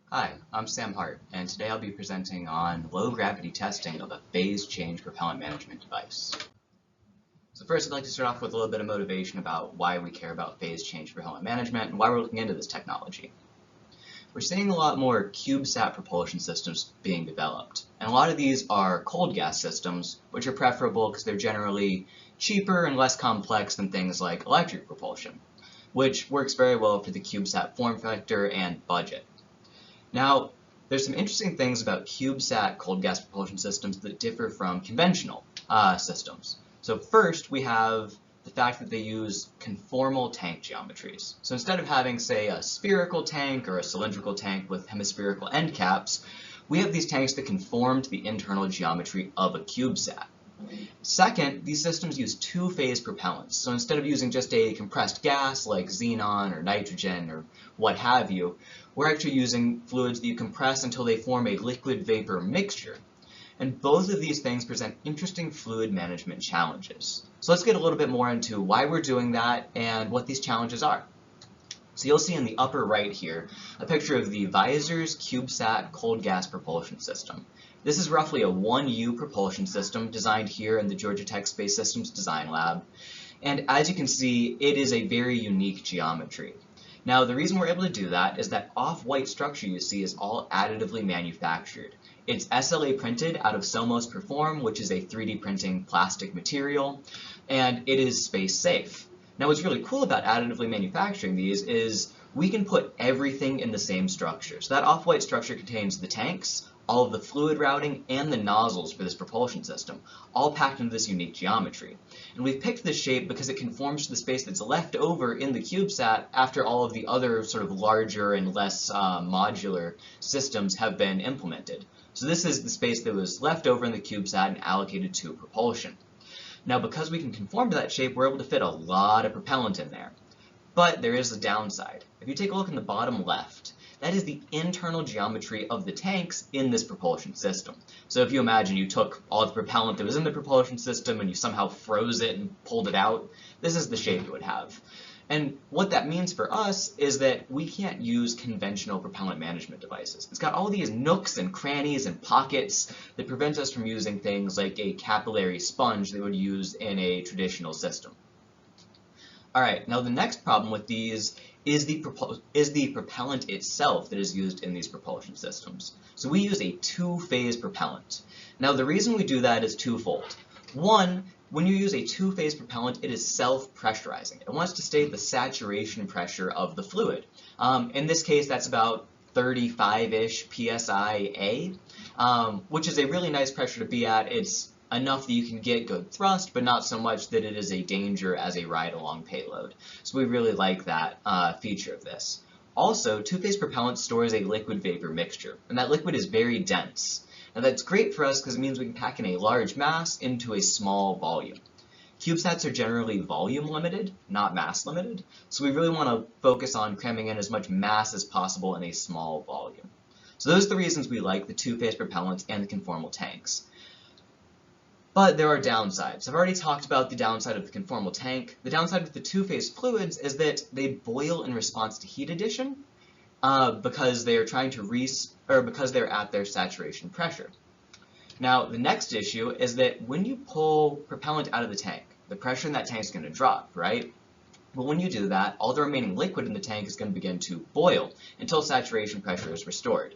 Hi, I'm Sam Hart, and today I'll be presenting on low-gravity testing of a phase change propellant management device. So first, I'd like to start off with a little bit of motivation about why we care about phase change propellant management and why we're looking into this technology. We're seeing a lot more CubeSat propulsion systems being developed, and a lot of these are cold gas systems, which are preferable because they're generally cheaper and less complex than things like electric propulsion, which works very well for the CubeSat form factor and budget. Now, there's some interesting things about CubeSat cold gas propulsion systems that differ from conventional systems. So first, we have the fact that they use conformal tank geometries. So instead of having, say, a spherical tank or a cylindrical tank with hemispherical end caps, we have these tanks that conform to the internal geometry of a CubeSat. Second, these systems use two-phase propellants. So instead of using just a compressed gas like xenon or nitrogen or what have you, we're actually using fluids that you compress until they form a liquid-vapor mixture. And both of these things present interesting fluid management challenges. So let's get a little bit more into why we're doing that and what these challenges are. So you'll see in the upper right here a picture of the Visor's CubeSat cold gas propulsion system. This is roughly a 1U propulsion system designed here in the Georgia Tech Space Systems Design Lab. And as you can see, it is a very unique geometry. Now, the reason we're able to do that is that off-white structure you see is all additively manufactured. It's SLA printed out of Somos Perform, which is a 3D printing plastic material, and it is space safe. Now, what's really cool about additively manufacturing these is we can put everything in the same structure. So that off-white structure contains the tanks, all of the fluid routing, and the nozzles for this propulsion system, all packed into this unique geometry. And we've picked this shape because it conforms to the space that's left over in the CubeSat after all of the other sort of larger and less modular systems have been implemented. So this is the space that was left over in the CubeSat and allocated to propulsion. Now, because we can conform to that shape, we're able to fit a lot of propellant in there. But there is a downside. If you take a look in the bottom left, that is the internal geometry of the tanks in this propulsion system. So if you imagine you took all the propellant that was in the propulsion system and you somehow froze it and pulled it out, this is the shape it would have. And what that means for us is that we can't use conventional propellant management devices. It's got all these nooks and crannies and pockets that prevent us from using things like a capillary sponge that we would use in a traditional system. All right, now the next problem with these is the propellant itself that is used in these propulsion systems. So we use a two-phase propellant. Now the reason we do that is twofold. One, when you use a two-phase propellant, it is self-pressurizing. It wants to stay at the saturation pressure of the fluid. In this case, that's about 35-ish psi-A, which is a really nice pressure to be at. It's enough that you can get good thrust, but not so much that it is a danger as a ride-along payload. So we really like that feature of this. Also, two-phase propellant stores a liquid-vapor mixture, and that liquid is very dense. Now that's great for us because it means we can pack in a large mass into a small volume. CubeSats are generally volume limited, not mass limited, so we really want to focus on cramming in as much mass as possible in a small volume. So those are the reasons we like the two-phase propellant and the conformal tanks. But there are downsides. I've already talked about the downside of the conformal tank. The downside with the two-phase fluids is that they boil in response to heat addition because they are trying to because they're at their saturation pressure. Now, the next issue is that when you pull propellant out of the tank, the pressure in that tank is going to drop, right? But when you do that, all the remaining liquid in the tank is going to begin to boil until saturation pressure is restored.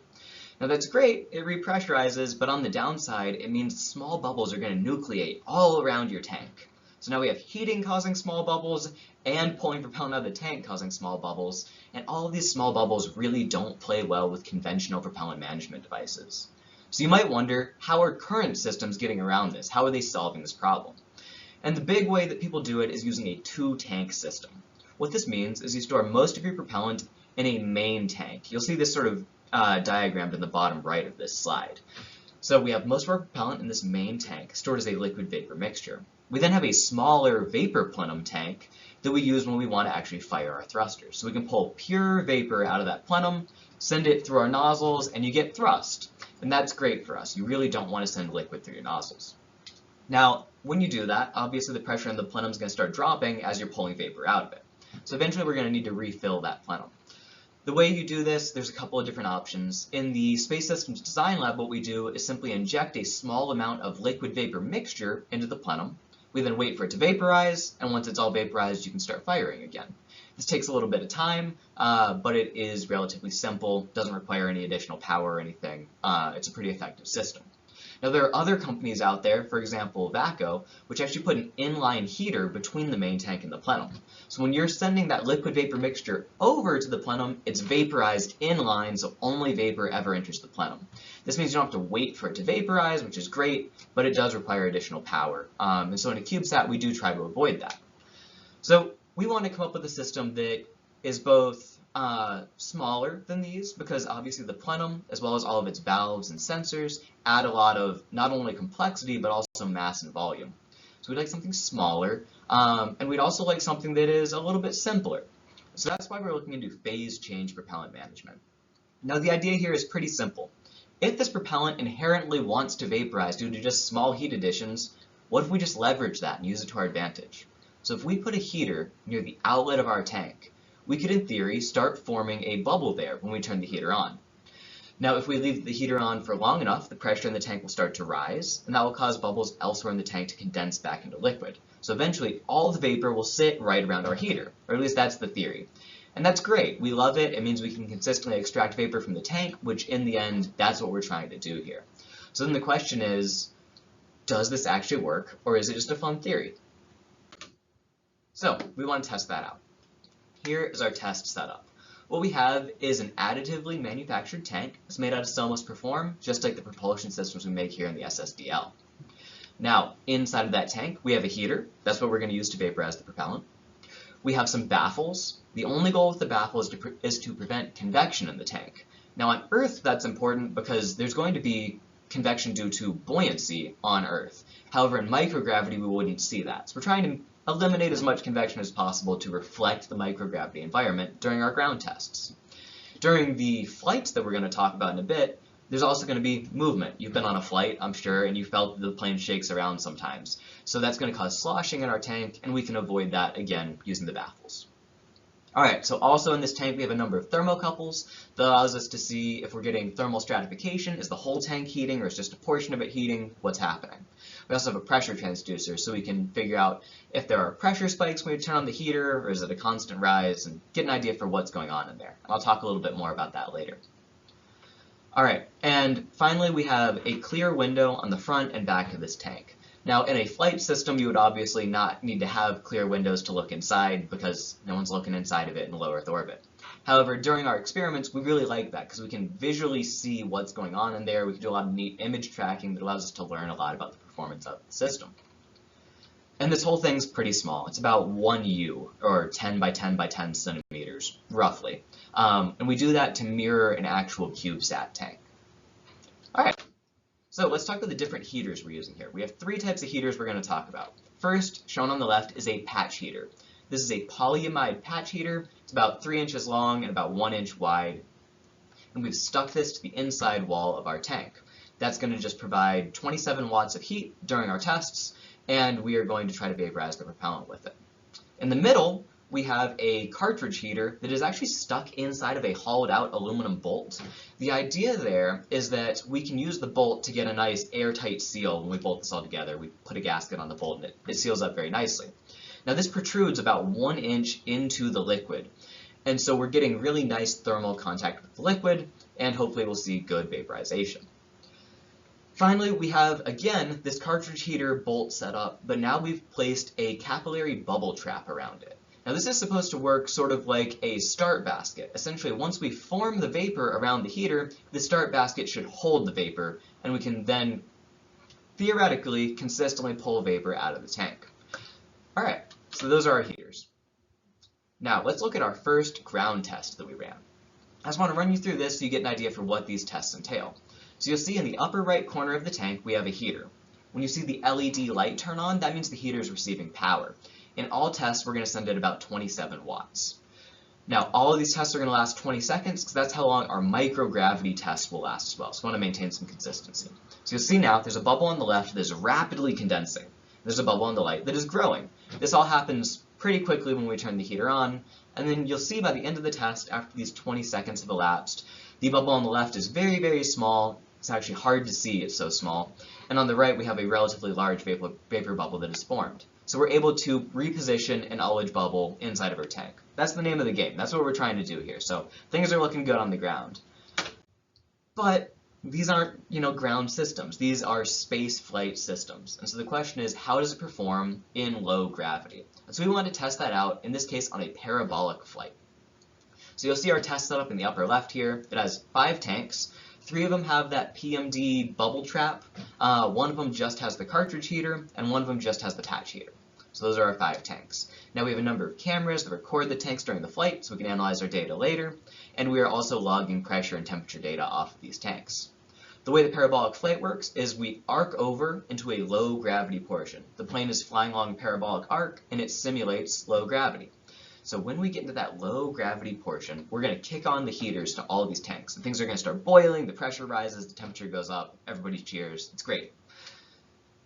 Now that's great, it repressurizes, but on the downside, it means small bubbles are going to nucleate all around your tank. So now we have heating causing small bubbles and pulling propellant out of the tank causing small bubbles, and all of these small bubbles really don't play well with conventional propellant management devices. So you might wonder, how are current systems getting around this? How are they solving this problem? And the big way that people do it is using a two-tank system. What this means is you store most of your propellant in a main tank. You'll see this sort of diagrammed in the bottom right of this slide. So we have most of our propellant in this main tank stored as a liquid vapor mixture. We then have a smaller vapor plenum tank that we use when we want to actually fire our thrusters. So we can pull pure vapor out of that plenum, send it through our nozzles, and you get thrust. And that's great for us. You really don't want to send liquid through your nozzles. Now, when you do that, obviously the pressure in the plenum is going to start dropping as you're pulling vapor out of it. So eventually we're going to need to refill that plenum. The way you do this, there's a couple of different options. In the Space Systems Design Lab, what we do is simply inject a small amount of liquid vapor mixture into the plenum. We then wait for it to vaporize, and once it's all vaporized, you can start firing again. This takes a little bit of time, but it is relatively simple, doesn't require any additional power or anything. It's a pretty effective system. Now there are other companies out there, for example VACO, which actually put an inline heater between the main tank and the plenum. So when you're sending that liquid vapor mixture over to the plenum, it's vaporized inline, so only vapor ever enters the plenum. This means you don't have to wait for it to vaporize, which is great, but it does require additional power. And so in a CubeSat, we do try to avoid that. So we want to come up with a system that is both smaller than these, because obviously the plenum, as well as all of its valves and sensors, add a lot of not only complexity, but also mass and volume. So we'd like something smaller, and we'd also like something that is a little bit simpler. So that's why we're looking into phase change propellant management. Now the idea here is pretty simple. If this propellant inherently wants to vaporize due to just small heat additions, what if we just leverage that and use it to our advantage? So if we put a heater near the outlet of our tank, we could in theory start forming a bubble there when we turn the heater on. Now if we leave the heater on for long enough, the pressure in the tank will start to rise, and that will cause bubbles elsewhere in the tank to condense back into liquid. So eventually all the vapor will sit right around our heater, or at least that's the theory. And that's great, we love it, it means we can consistently extract vapor from the tank, which in the end, that's what we're trying to do here. So then the question is, does this actually work, or is it just a fun theory? So we want to test that out. Here is our test setup. What we have is an additively manufactured tank. It's made out of stainless perform, just like the propulsion systems we make here in the SSDL. Now, inside of that tank, we have a heater. That's what we're going to use to vaporize the propellant. We have some baffles. The only goal with the baffle is to prevent convection in the tank. Now on Earth, that's important because there's going to be convection due to buoyancy on Earth. However, in microgravity, we wouldn't see that. So we're trying to eliminate as much convection as possible to reflect the microgravity environment during our ground tests. During the flights that we're going to talk about in a bit, there's also going to be movement. You've been on a flight, I'm sure, and you felt the plane shakes around sometimes. So that's going to cause sloshing in our tank, and we can avoid that, again, using the baffles. Alright, so also in this tank we have a number of thermocouples that allows us to see if we're getting thermal stratification. Is the whole tank heating, or is just a portion of it heating? What's happening? We also have a pressure transducer, so we can figure out if there are pressure spikes when we turn on the heater, or is it a constant rise, and get an idea for what's going on in there. And I'll talk a little bit more about that later. Alright, and finally we have a clear window on the front and back of this tank. Now in a flight system you would obviously not need to have clear windows to look inside because no one's looking inside of it in low Earth orbit. However, during our experiments we really like that because we can visually see what's going on in there. We can do a lot of neat image tracking that allows us to learn a lot about the performance of the system. And this whole thing's pretty small. It's about 1 U, or 10 by 10 by 10 centimeters, roughly. And we do that to mirror an actual CubeSat tank. Alright, so let's talk about the different heaters we're using here. We have 3 types of heaters we're going to talk about. First, shown on the left, is a patch heater. This is a polyamide patch heater. It's about 3 inches long and about 1 inch wide. And we've stuck this to the inside wall of our tank. That's going to just provide 27 watts of heat during our tests, and we are going to try to vaporize the propellant with it. In the middle, we have a cartridge heater that is actually stuck inside of a hollowed out aluminum bolt. The idea there is that we can use the bolt to get a nice airtight seal when we bolt this all together. We put a gasket on the bolt and it seals up very nicely. Now this protrudes about 1 inch into the liquid, and so we're getting really nice thermal contact with the liquid, and hopefully we'll see good vaporization. Finally, we have, again, this cartridge heater bolt set up, but now we've placed a capillary bubble trap around it. Now this is supposed to work sort of like a start basket. Essentially, once we form the vapor around the heater, the start basket should hold the vapor, and we can then theoretically consistently pull vapor out of the tank. Alright, so those are our heaters. Now let's look at our first ground test that we ran. I just want to run you through this so you get an idea for what these tests entail. So you'll see in the upper right corner of the tank we have a heater. When you see the LED light turn on, that means the heater is receiving power. In all tests, we're going to send it about 27 watts. Now, all of these tests are going to last 20 seconds because that's how long our microgravity test will last as well. So we want to maintain some consistency. So you'll see now there's a bubble on the left that is rapidly condensing. There's a bubble on the right that is growing. This all happens pretty quickly when we turn the heater on, and then you'll see by the end of the test, after these 20 seconds have elapsed, the bubble on the left is very, very small. It's actually hard to see, it's so small. And on the right, we have a relatively large vapor bubble that is formed. So we're able to reposition an ullage bubble inside of our tank. That's the name of the game. That's what we're trying to do here. So things are looking good on the ground. But these aren't, ground systems. These are space flight systems. And so the question is, how does it perform in low gravity? And so we want to test that out, in this case, on a parabolic flight. So you'll see our test setup in the upper left here. It has 5 tanks. 3 of them have that PMD bubble trap. 1 of them just has the cartridge heater, and 1 of them just has the patch heater. So those are our 5 tanks. Now we have a number of cameras that record the tanks during the flight, so we can analyze our data later. And we are also logging pressure and temperature data off of these tanks. The way the parabolic flight works is we arc over into a low gravity portion. The plane is flying along a parabolic arc, and it simulates low gravity. So when we get into that low gravity portion, we're going to kick on the heaters to all of these tanks. And things are going to start boiling, the pressure rises, the temperature goes up, everybody cheers, it's great.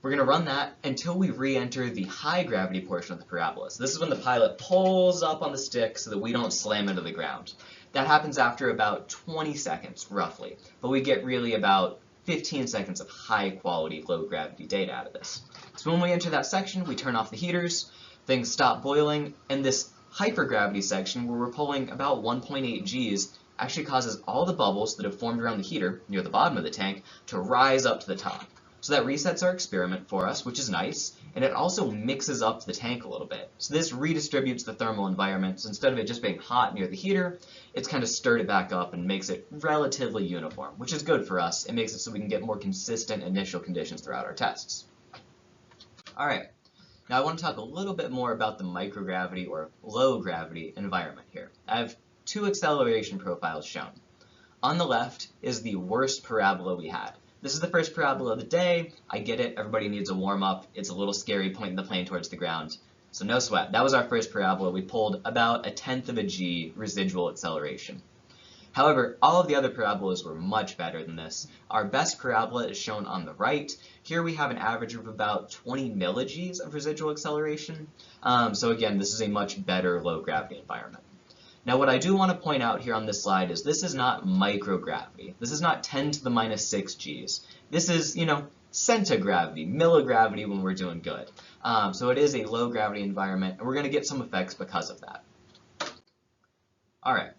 We're going to run that until we re-enter the high gravity portion of the parabola. So this is when the pilot pulls up on the stick so that we don't slam into the ground. That happens after about 20 seconds, roughly. But we get really about 15 seconds of high quality, low gravity data out of this. So when we enter that section, we turn off the heaters, things stop boiling, and this hypergravity section, where we're pulling about 1.8 Gs, actually causes all the bubbles that have formed around the heater near the bottom of the tank to rise up to the top. So that resets our experiment for us, which is nice, and it also mixes up the tank a little bit. So this redistributes the thermal environment. So instead of it just being hot near the heater, it's kind of stirred it back up and makes it relatively uniform, which is good for us. It makes it so we can get more consistent initial conditions throughout our tests. All right. Now I want to talk a little bit more about the microgravity or low gravity environment here. I have 2 acceleration profiles shown. On the left is the worst parabola we had. This is the first parabola of the day. I get it, everybody needs a warm up. It's a little scary pointing the plane towards the ground. So no sweat. That was our first parabola. We pulled about 1/10 of a G residual acceleration. However, all of the other parabolas were much better than this. Our best parabola is shown on the right. Here we have an average of about 20 milliGs of residual acceleration. So again, this is a much better low gravity environment. Now what I do want to point out here on this slide is this is not microgravity. This is not 10 to the minus 6 Gs. This is, centigravity, milligravity when we're doing good. So it is a low gravity environment, and we're going to get some effects because of that. All right.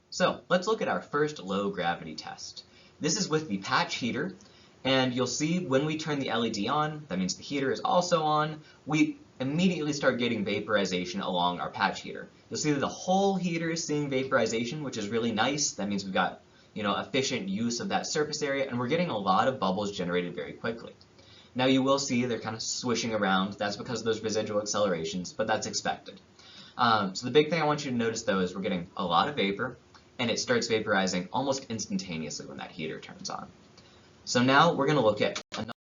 So let's look at our first low gravity test. This is with the patch heater, and you'll see when we turn the LED on, that means the heater is also on, we immediately start getting vaporization along our patch heater. You'll see that the whole heater is seeing vaporization, which is really nice. That means we've got efficient use of that surface area, and we're getting a lot of bubbles generated very quickly. Now you will see they're kind of swishing around. That's because of those residual accelerations, but that's expected. So the big thing I want you to notice though is we're getting a lot of vapor, and it starts vaporizing almost instantaneously when that heater turns on. So now we're going to look at another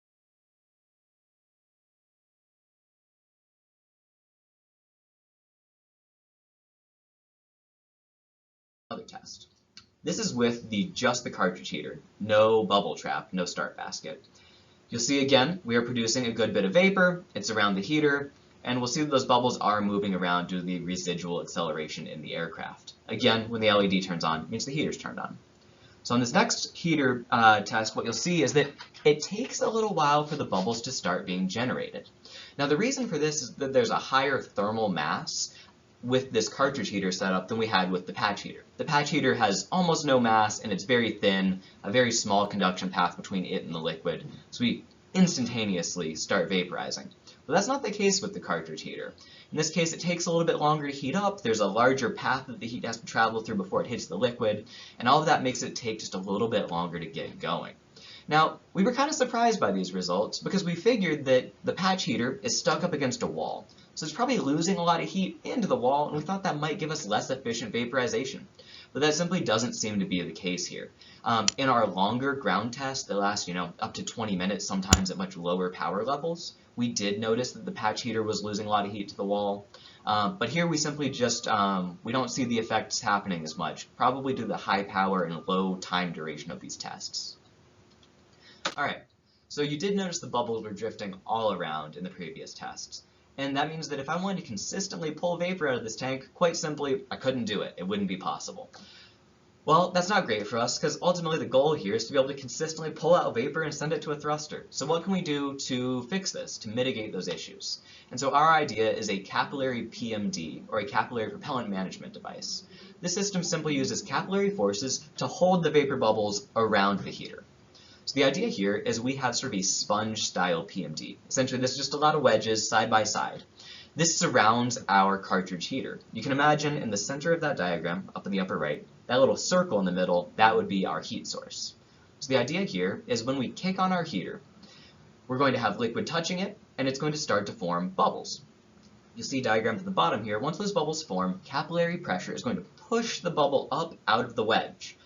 test. This is with just the cartridge heater, no bubble trap, no start basket. You'll see again, we are producing a good bit of vapor, it's around the heater, and we'll see that those bubbles are moving around due to the residual acceleration in the aircraft. Again, when the LED turns on, it means the heater's turned on. So on this next heater test, what you'll see is that it takes a little while for the bubbles to start being generated. Now the reason for this is that there's a higher thermal mass with this cartridge heater setup than we had with the patch heater. The patch heater has almost no mass, and it's very thin, a very small conduction path between it and the liquid, so we instantaneously start vaporizing. But that's not the case with the cartridge heater. In this case, it takes a little bit longer to heat up. There's a larger path that the heat has to travel through before it hits the liquid, and all of that makes it take just a little bit longer to get going. Now, we were kind of surprised by these results because we figured that the patch heater is stuck up against a wall. So it's probably losing a lot of heat into the wall, and we thought that might give us less efficient vaporization. But that simply doesn't seem to be the case here. In our longer ground tests that last, up to 20 minutes, sometimes at much lower power levels, we did notice that the patch heater was losing a lot of heat to the wall. But here we simply just, we don't see the effects happening as much, probably due to the high power and low time duration of these tests. All right, so you did notice the bubbles were drifting all around in the previous tests. And that means that if I wanted to consistently pull vapor out of this tank, quite simply, I couldn't do it. It wouldn't be possible. Well, that's not great for us because ultimately the goal here is to be able to consistently pull out vapor and send it to a thruster. So what can we do to fix this, to mitigate those issues? And so our idea is a capillary PMD, or a capillary propellant management device. This system simply uses capillary forces to hold the vapor bubbles around the heater. So the idea here is we have sort of a sponge-style PMD. Essentially, this is just a lot of wedges side by side. This surrounds our cartridge heater. You can imagine in the center of that diagram, up in the upper right, that little circle in the middle, that would be our heat source. So the idea here is when we kick on our heater, we're going to have liquid touching it, and it's going to start to form bubbles. You'll see a diagram at the bottom here. Once those bubbles form, capillary pressure is going to push the bubble up out of the wedge,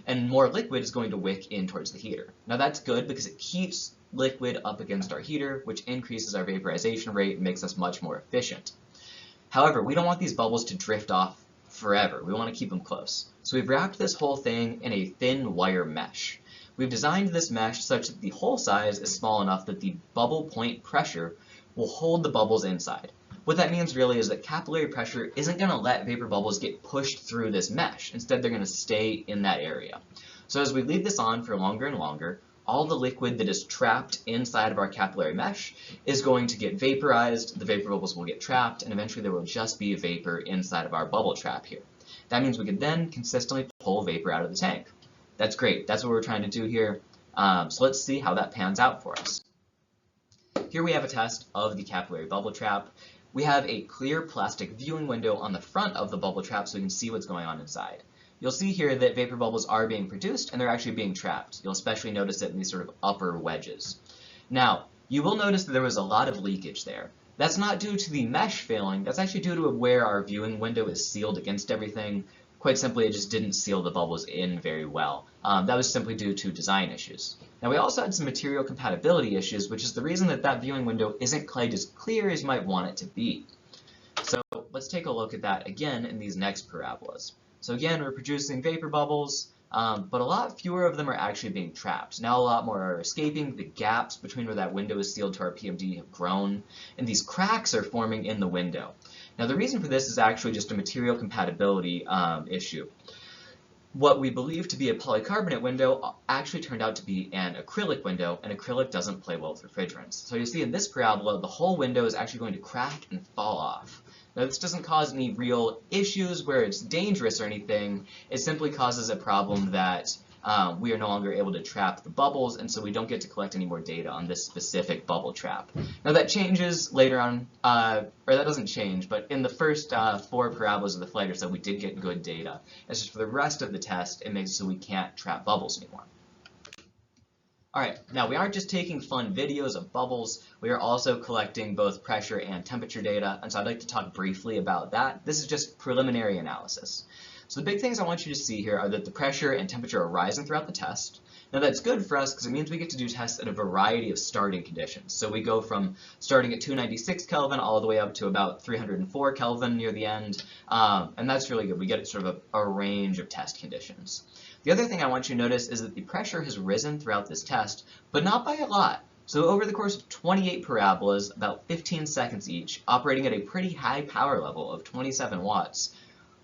and more liquid is going to wick in towards the heater. Now that's good because it keeps liquid up against our heater, which increases our vaporization rate and makes us much more efficient. However, we don't want these bubbles to drift off forever. We want to keep them close. So we've wrapped this whole thing in a thin wire mesh. We've designed this mesh such that the hole size is small enough that the bubble point pressure will hold the bubbles inside. What that means really is that capillary pressure isn't going to let vapor bubbles get pushed through this mesh. Instead, they're going to stay in that area. So as we leave this on for longer and longer, all the liquid that is trapped inside of our capillary mesh is going to get vaporized, the vapor bubbles will get trapped, and eventually there will just be vapor inside of our bubble trap here. That means we could then consistently pull vapor out of the tank. That's great. That's what we're trying to do here. So let's see how that pans out for us. Here we have a test of the capillary bubble trap. We have a clear plastic viewing window on the front of the bubble trap so we can see what's going on inside. You'll see here that vapor bubbles are being produced and they're actually being trapped. You'll especially notice it in these sort of upper wedges. Now, you will notice that there was a lot of leakage there. That's not due to the mesh failing, that's actually due to where our viewing window is sealed against everything. Quite simply, it just didn't seal the bubbles in very well. That was simply due to design issues. Now, we also had some material compatibility issues, which is the reason that that viewing window isn't quite as clear as you might want it to be. So let's take a look at that again in these next parabolas. So again, we're producing vapor bubbles, but a lot fewer of them are actually being trapped. Now a lot more are escaping. The gaps between where that window is sealed to our PMD have grown, and these cracks are forming in the window. Now the reason for this is actually just a material compatibility issue. What we believe to be a polycarbonate window actually turned out to be an acrylic window, and acrylic doesn't play well with refrigerants. So you see in this parabola, the whole window is actually going to crack and fall off. Now this doesn't cause any real issues where it's dangerous or anything. It simply causes a problem that we are no longer able to trap the bubbles, and so we don't get to collect any more data on this specific bubble trap. Now that changes later on, or that doesn't change, but in the first 4 parabolas of the flight or so, we did get good data. It's just for the rest of the test, it makes it so we can't trap bubbles anymore. Alright, now we aren't just taking fun videos of bubbles, we are also collecting both pressure and temperature data, and so I'd like to talk briefly about that. This is just preliminary analysis. So the big things I want you to see here are that the pressure and temperature are rising throughout the test. Now that's good for us because it means we get to do tests at a variety of starting conditions. So we go from starting at 296 Kelvin all the way up to about 304 Kelvin near the end, and that's really good. We get sort of a range of test conditions. The other thing I want you to notice is that the pressure has risen throughout this test, but not by a lot. So over the course of 28 parabolas, about 15 seconds each, operating at a pretty high power level of 27 watts,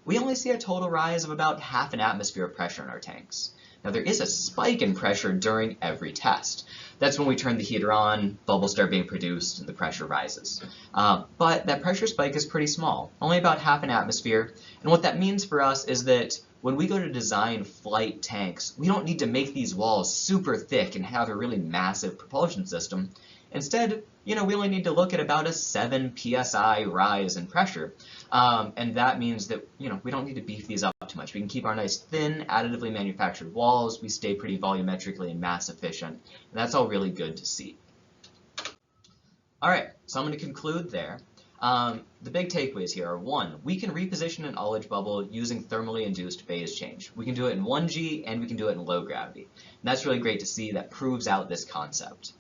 we only see a total rise of about half an atmosphere of pressure in our tanks. Now there is a spike in pressure during every test. That's when we turn the heater on, bubbles start being produced, and the pressure rises. But that pressure spike is pretty small, only about half an atmosphere, and what that means for us is that when we go to design flight tanks, we don't need to make these walls super thick and have a really massive propulsion system. Instead, we only need to look at about a 7 psi rise in pressure, and that means that we don't need to beef these up too much. We can keep our nice thin, additively manufactured walls. We stay pretty volumetrically and mass efficient, and that's all really good to see. All right, so I'm going to conclude there. The big takeaways here are: 1, we can reposition an ullage bubble using thermally induced phase change. We can do it in 1G and we can do it in low gravity. And that's really great to see. That proves out this concept.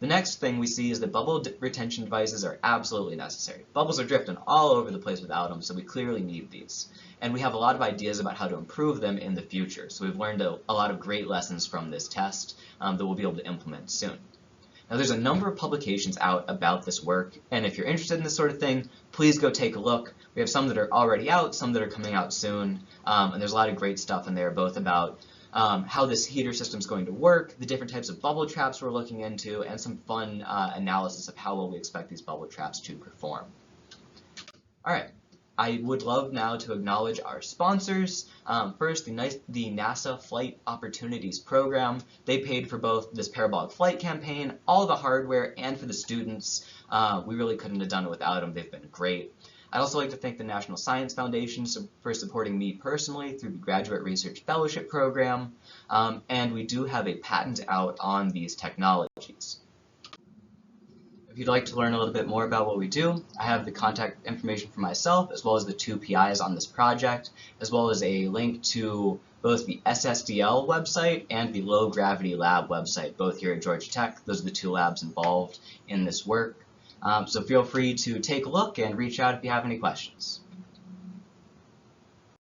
The next thing we see is that bubble retention devices are absolutely necessary. Bubbles are drifting all over the place without them, so we clearly need these. And we have a lot of ideas about how to improve them in the future. So we've learned a lot of great lessons from this test that we'll be able to implement soon. Now there's a number of publications out about this work, and if you're interested in this sort of thing, please go take a look. We have some that are already out, some that are coming out soon, and there's a lot of great stuff in there, both about how this heater system is going to work, the different types of bubble traps we're looking into, and some fun analysis of how well we expect these bubble traps to perform. All right. I would love now to acknowledge our sponsors. First, the NASA Flight Opportunities Program. They paid for both this parabolic flight campaign, all the hardware, and for the students. We really couldn't have done it without them. They've been great. I'd also like to thank the National Science Foundation for supporting me personally through the Graduate Research Fellowship Program. And we do have a patent out on these technologies. If you'd like to learn a little bit more about what we do, I have the contact information for myself, as well as the 2 PIs on this project, as well as a link to both the SSDL website and the Low Gravity Lab website, both here at Georgia Tech. Those are the 2 labs involved in this work. So feel free to take a look and reach out if you have any questions.